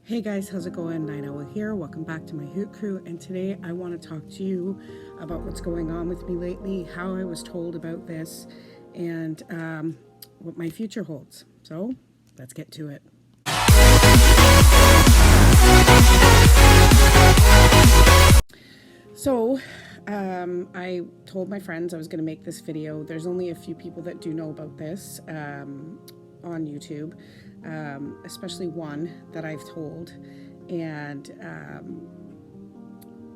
Hey guys, how's it going? Night Owl here. Welcome back to my Hoot Crew. And today I want to talk to you about what's going on with me lately, how I was told about this, and what my future holds. So let's get to it. So I told my friends I was going to make this video. There's only a few people that do know about this on YouTube, especially one that I've told. And,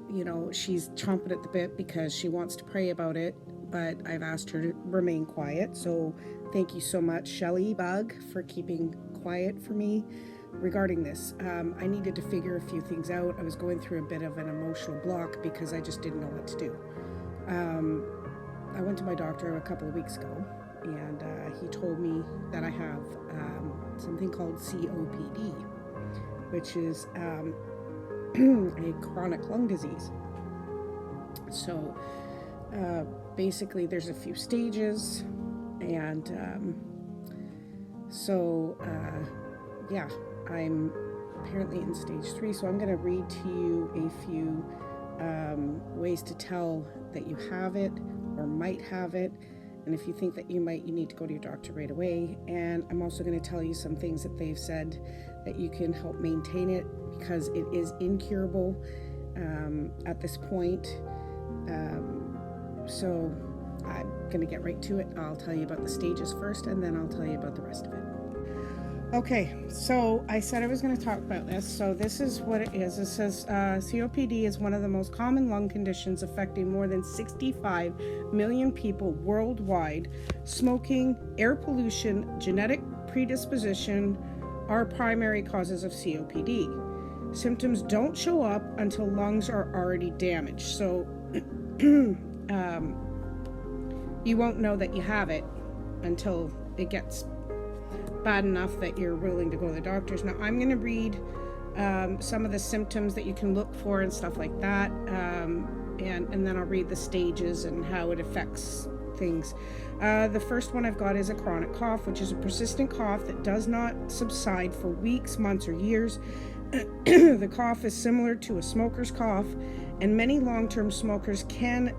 you know, she's chomping at the bit because she wants to pray about it, but I've asked her to remain quiet. So thank you so much, Shelly Bug, for keeping quiet for me regarding this. I needed to figure a few things out. I was going through a bit of an emotional block because I just didn't know what to do. I went to my doctor a couple of weeks ago, and he told me that I have something called COPD, which is a chronic lung disease. So basically there's a few stages, and yeah, I'm apparently in stage 3, so I'm going to read to you a few ways to tell that you have it or might have it, and if you think that you might, you need to go to your doctor right away. And I'm also going to tell you some things that they've said that you can help maintain it, because it is incurable at this point. So I'm going to get right to it. I'll tell you about the stages first, and then I'll tell you about the rest of it. Okay, so I said I was going to talk about this. So this is what it is. It says COPD is one of the most common lung conditions affecting more than 65 million people worldwide. Smoking, air pollution, genetic predisposition are primary causes of COPD. Symptoms don't show up until lungs are already damaged. So you won't know that you have it until it gets bad enough that you're willing to go to the doctors. Now I'm going to read some of the symptoms that you can look for and stuff like that, and then I'll read the stages and how it affects things. The first one I've got is a chronic cough, which is a persistent cough that does not subside for weeks, months, or years. The cough is similar to a smoker's cough, and many long-term smokers can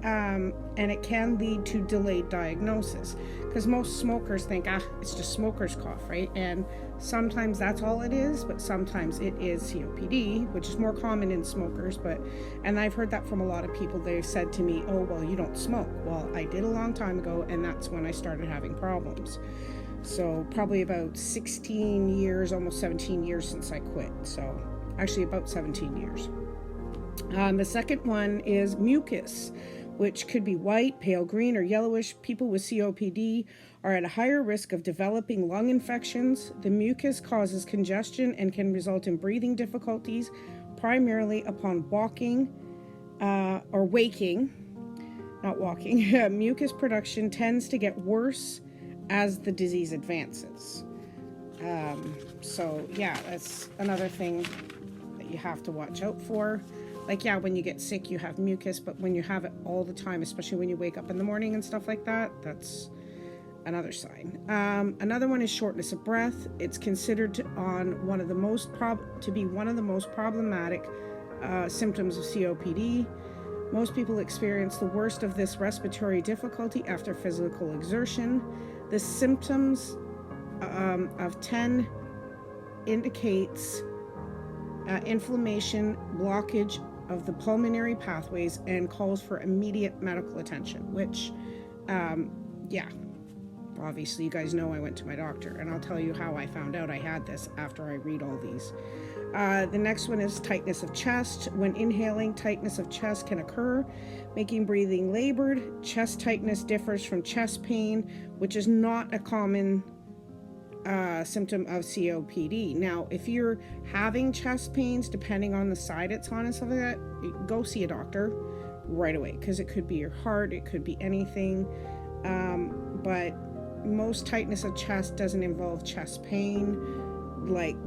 and it can lead to delayed diagnosis, because most smokers think, it's just smoker's cough, right? And sometimes that's all it is, but sometimes it is COPD, which is more common in smokers. And I've heard that from a lot of people. They've said to me, oh, well, you don't smoke. Well, I did a long time ago, and that's when I started having problems. So probably about 16 years, almost 17 years since I quit. So actually about 17 years. The second one is mucus, which could be white, pale green, or yellowish. People with COPD are at a higher risk of developing lung infections. The mucus causes congestion and can result in breathing difficulties, primarily upon walking or waking, not walking. Mucus production tends to get worse as the disease advances. So yeah, that's another thing that you have to watch out for. Like, yeah, when you get sick, you have mucus, but when you have it all the time, especially when you wake up in the morning and stuff like that, that's another sign. Another one is shortness of breath. It's considered to be one of the most problematic symptoms of COPD. Most people experience the worst of this respiratory difficulty after physical exertion. The symptoms of 10 indicates inflammation, blockage of the pulmonary pathways, and calls for immediate medical attention, which, yeah, obviously you guys know I went to my doctor, and I'll tell you how I found out I had this after I read all these. The next one is tightness of chest. When inhaling, tightness of chest can occur, making breathing labored. Chest tightness differs from chest pain, which is not a common symptom of COPD. Now, if you're having chest pains, depending on the side it's on and stuff like that, go see a doctor right away, because it could be your heart, it could be anything. But most tightness of chest doesn't involve chest pain, like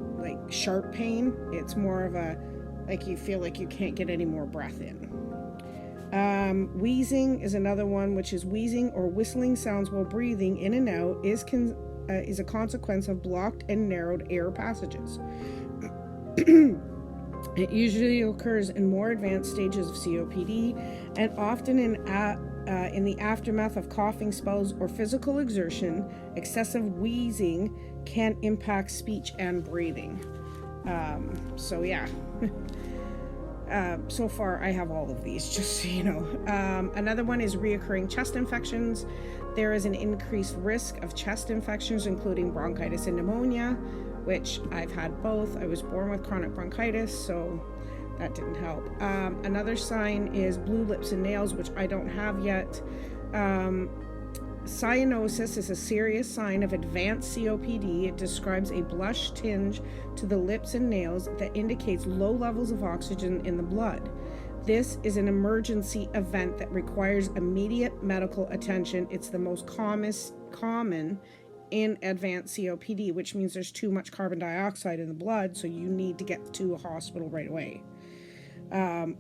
sharp pain. It's more of a, like, you feel like you can't get any more breath in. Wheezing is another one, which is wheezing or whistling sounds while breathing in and out is a consequence of blocked and narrowed air passages. It usually occurs in more advanced stages of COPD and often in the aftermath of coughing spells or physical exertion. Excessive wheezing can impact speech and breathing. So yeah. So far I have all of these, just so you know. Another one is reoccurring chest infections. There is an increased risk of chest infections, including bronchitis and pneumonia, which I've had both. I was born with chronic bronchitis, so that didn't help. Another sign is blue lips and nails, which I don't have yet. Cyanosis is a serious sign of advanced COPD. It describes a blush tinge to the lips and nails that indicates low levels of oxygen in the blood. This is an emergency event that requires immediate medical attention. It's the most common in advanced COPD, which means there's too much carbon dioxide in the blood, so you need to get to a hospital right away,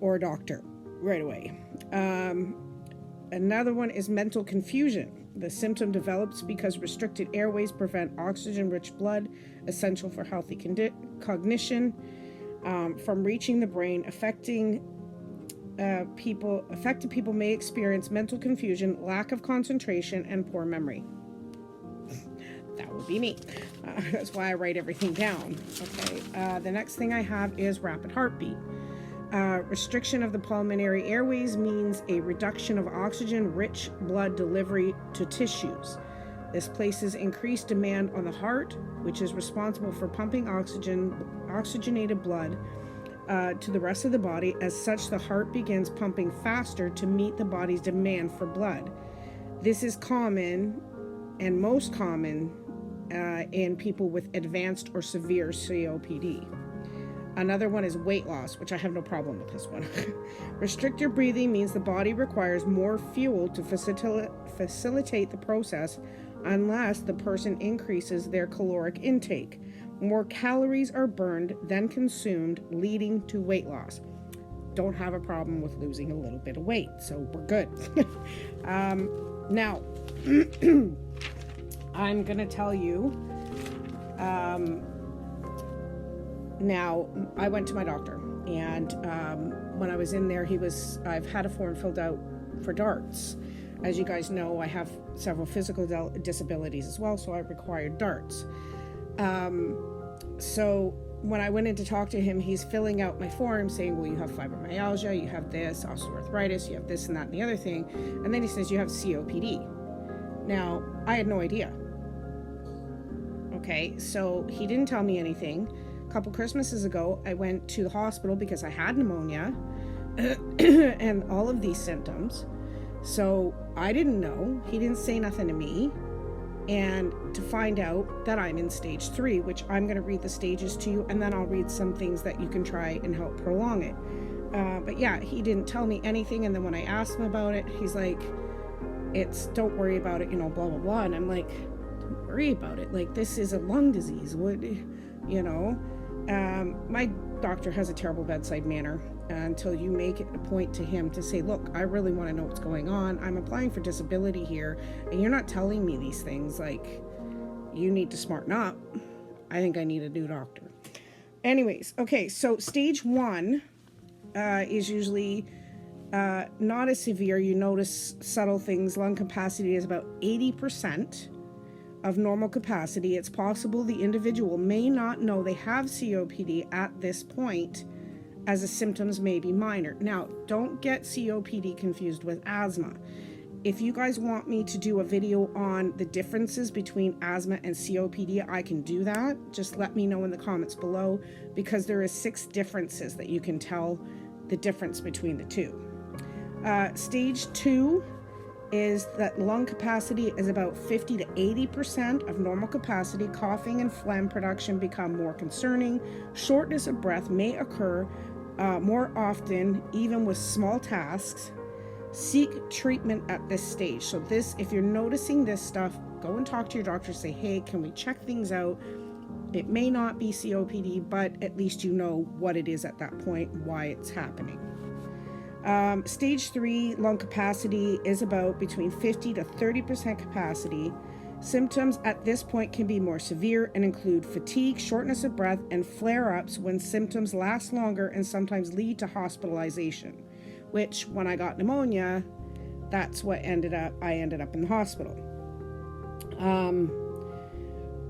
or a doctor right away. Another one is mental confusion. The symptom develops because restricted airways prevent oxygen-rich blood, essential for healthy cognition, from reaching the brain. Affected people may experience mental confusion, lack of concentration, and poor memory. That would be me. That's why I write everything down. Okay. The next thing I have is rapid heartbeat. Restriction of the pulmonary airways means a reduction of oxygen-rich blood delivery to tissues. This places increased demand on the heart, which is responsible for pumping oxygenated blood to the rest of the body. As such, the heart begins pumping faster to meet the body's demand for blood. This is common and most common in people with advanced or severe COPD. Another one is weight loss, which I have no problem with this one. Restricted breathing means the body requires more fuel to facilitate the process unless the person increases their caloric intake. More calories are burned than consumed, leading to weight loss. Don't have a problem with losing a little bit of weight, so we're good. Now, I'm going to tell you, now, I went to my doctor, and when I was in there, I've had a form filled out for DARTs. As you guys know, I have several physical disabilities as well, so I required DARTs. So when I went in to talk to him, he's filling out my form saying, well, you have fibromyalgia, you have this, osteoarthritis, you have this and that and the other thing. And then he says, you have COPD. Now, I had no idea. Okay, so he didn't tell me anything. A couple Christmases ago, I went to the hospital because I had pneumonia and all of these symptoms. So I didn't know. He didn't say nothing to me. And to find out that I'm in stage 3, which I'm going to read the stages to you, and then I'll read some things that you can try and help prolong it. But yeah, he didn't tell me anything. And then when I asked him about it, he's like, don't worry about it, blah, blah, blah. And I'm like, don't worry about it. Like, this is a lung disease. My doctor has a terrible bedside manner until you make it a point to him to say, look, I really want to know what's going on. I'm applying for disability here, and you're not telling me these things. Like, you need to smarten up. I think I need a new doctor. Anyways, okay, so stage 1 is usually not as severe. You notice subtle things. Lung capacity is about 80% of normal capacity. It's possible the individual may not know they have COPD at this point, as the symptoms may be minor. Now, don't get COPD confused with asthma. If you guys want me to do a video on the differences between asthma and COPD, I can do that. Just let me know in the comments below, because there is 6 differences that you can tell the difference between the two. Stage 2 is that lung capacity is about 50 to 80% of normal capacity. Coughing and phlegm production become more concerning. Shortness of breath may occur more often, even with small tasks. Seek treatment at this stage. So if you're noticing this stuff, go and talk to your doctor. Say, hey, can we check things out? It may not be COPD, but at least you know what it is at that point, why it's happening. Stage 3 lung capacity is about between 50 to 30% capacity. Symptoms at this point can be more severe and include fatigue, shortness of breath, and flare-ups when symptoms last longer and sometimes lead to hospitalization, which when I got pneumonia, that's what I ended up in the hospital.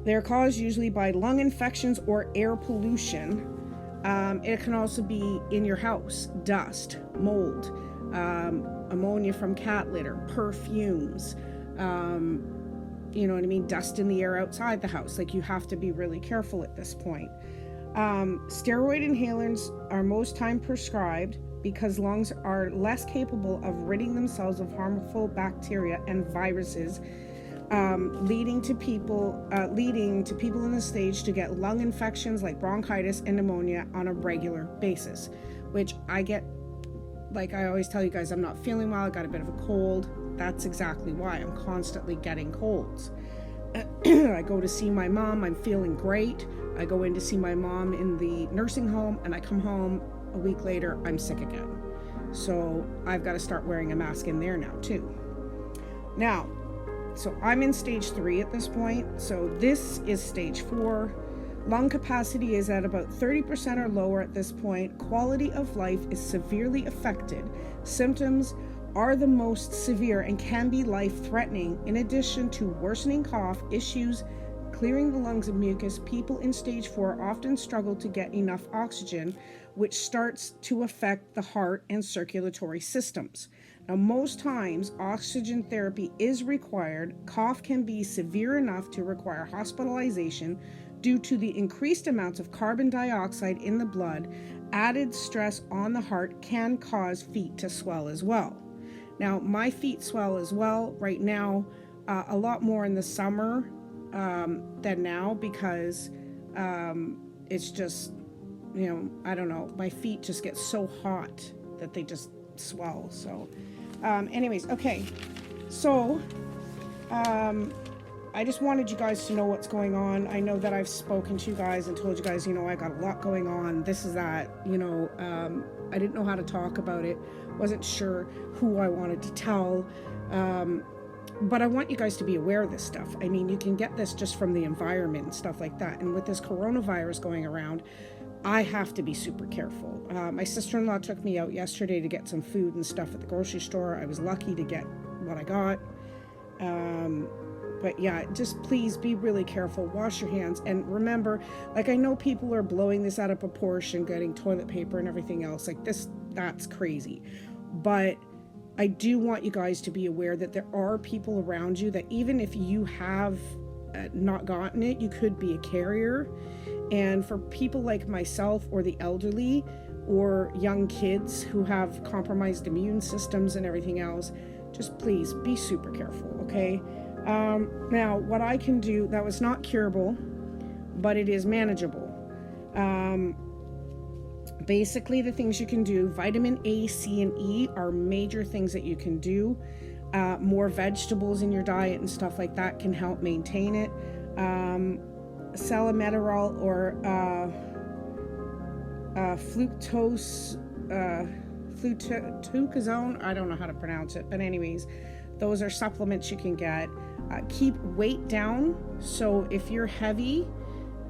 They're caused usually by lung infections or air pollution. It can also be in your house, dust, mold, ammonia from cat litter, perfumes, you know what I mean, dust in the air outside the house. Like, you have to be really careful at this point. Steroid inhalers are most time prescribed because lungs are less capable of ridding themselves of harmful bacteria and viruses, leading to people in the stage to get lung infections like bronchitis and pneumonia on a regular basis, which I get. Like I always tell you guys, I'm not feeling well. I got a bit of a cold. That's exactly why I'm constantly getting colds. I go to see my mom. I'm feeling great. I go in to see my mom in the nursing home, and I come home a week later, I'm sick again. So I've got to start wearing a mask in there now too. Now, so I'm in stage 3 at this point. So this is stage 4. Lung capacity is at about 30% or lower at this point. Quality of life is severely affected. Symptoms are the most severe and can be life-threatening. In addition to worsening cough, issues clearing the lungs of mucus, people in stage 4 often struggle to get enough oxygen, which starts to affect the heart and circulatory systems. Now, most times, oxygen therapy is required. Cough can be severe enough to require hospitalization due to the increased amounts of carbon dioxide in the blood. Added stress on the heart can cause feet to swell as well. Now, my feet swell as well right now, a lot more in the summer than now, because it's just, you know, I don't know, my feet just get so hot that they just swell. So anyways, okay, so I just wanted you guys to know what's going on. I know that I've spoken to you guys and told you guys, you know, I got a lot going on, this is that, you know, I didn't know how to talk about it, wasn't sure who I wanted to tell, but I want you guys to be aware of this stuff. I mean, you can get this just from the environment and stuff like that, and with this coronavirus going around, I have to be super careful. My sister-in-law took me out yesterday to get some food and stuff at the grocery store. I was lucky to get what I got. But yeah, just please be really careful. Wash your hands. And remember, like, I know people are blowing this out of proportion, getting toilet paper and everything else. Like, that's crazy. But I do want you guys to be aware that there are people around you that even if you have not gotten it, you could be a carrier. And for people like myself or the elderly or young kids who have compromised immune systems and everything else, just please be super careful, okay? Now, what I can do, that was not curable, but it is manageable. Basically, the things you can do, vitamin A, C, and E are major things that you can do. More vegetables in your diet and stuff like that can help maintain it. Salmeterol or fluticasone, I don't know how to pronounce it, but anyways, those are supplements you can get. Keep weight down. So if you're heavy,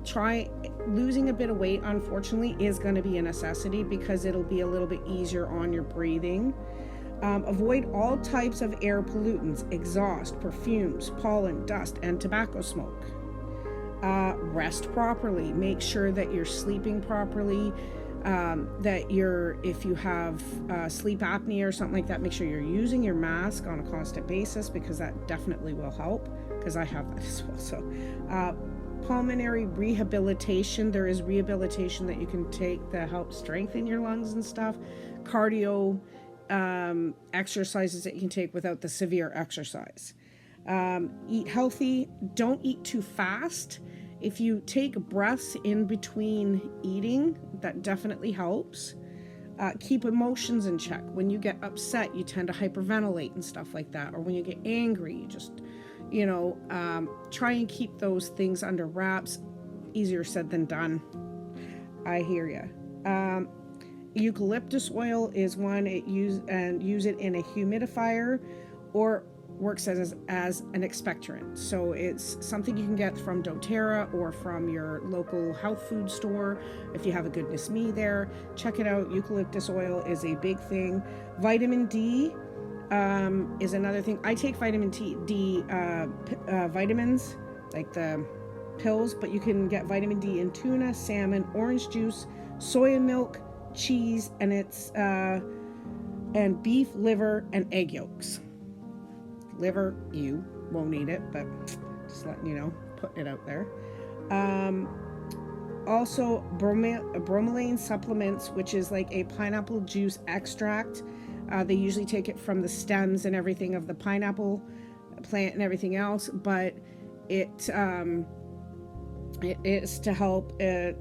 try losing a bit of weight, unfortunately, is going to be a necessity because it'll be a little bit easier on your breathing. Avoid all types of air pollutants, exhaust, perfumes, pollen, dust, and tobacco smoke. Rest properly. Make sure that you're sleeping properly. If you have sleep apnea or something like that, make sure you're using your mask on a constant basis, because that definitely will help, because I have that as well. So pulmonary rehabilitation, there is rehabilitation that you can take that helps strengthen your lungs and stuff. Cardio exercises that you can take without the severe exercise. Eat healthy. Don't eat too fast. If you take breaths in between eating, that definitely helps. Keep emotions in check. When you get upset, you tend to hyperventilate and stuff like that. Or when you get angry, you just, try and keep those things under wraps. Easier said than done. I hear you. Eucalyptus oil is one. Use it in a humidifier, or works as an expectorant. So it's something you can get from doTERRA or from your local health food store. If you have a Goodness Me there, check it out. Eucalyptus oil is a big thing. Vitamin D is another thing. I take vitamin D vitamins, like the pills, but you can get vitamin D in tuna, salmon, orange juice, soya milk, cheese, and it's and beef, liver, and egg yolks. Liver, you won't eat it, but just letting you know, putting it out there. Also bromelain supplements, which is like a pineapple juice extract. They usually take it from the stems and everything of the pineapple plant and everything else, but it is to help it.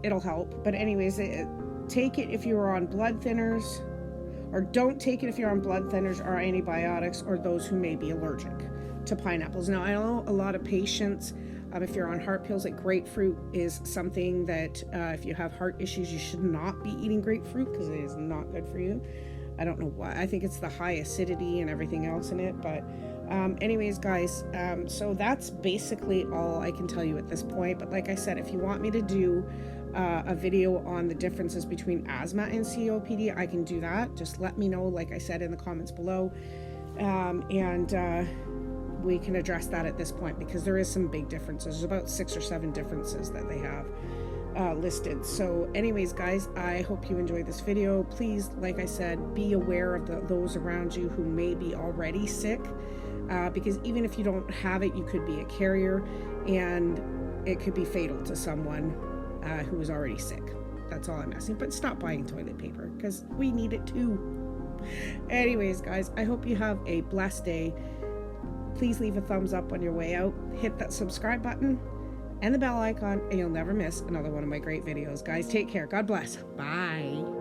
It'll help. But anyways, take it if you're on blood thinners, or don't take it if you're on blood thinners or antibiotics, or those who may be allergic to pineapples. Now, I know a lot of patients, if you're on heart pills, like grapefruit is something that if you have heart issues, you should not be eating grapefruit because it is not good for you. I don't know why. I think it's the high acidity and everything else in it. But anyways, guys, so that's basically all I can tell you at this point. But like I said, if you want me to do a video on the differences between asthma and COPD, I can do that. Just let me know, like I said, in the comments below. And we can address that at this point, because there is some big differences. There's about 6 or 7 differences that they have listed. So anyways, guys, I hope you enjoyed this video. Please, like I said, be aware of those around you who may be already sick, because even if you don't have it, you could be a carrier, and it could be fatal to someone who is already sick. That's all I'm asking. But stop buying toilet paper, because we need it too. Anyways, guys, I hope you have a blessed day. Please leave a thumbs up on your way out. Hit that subscribe button and the bell icon, and you'll never miss another one of my great videos. Guys, take care. God bless. Bye.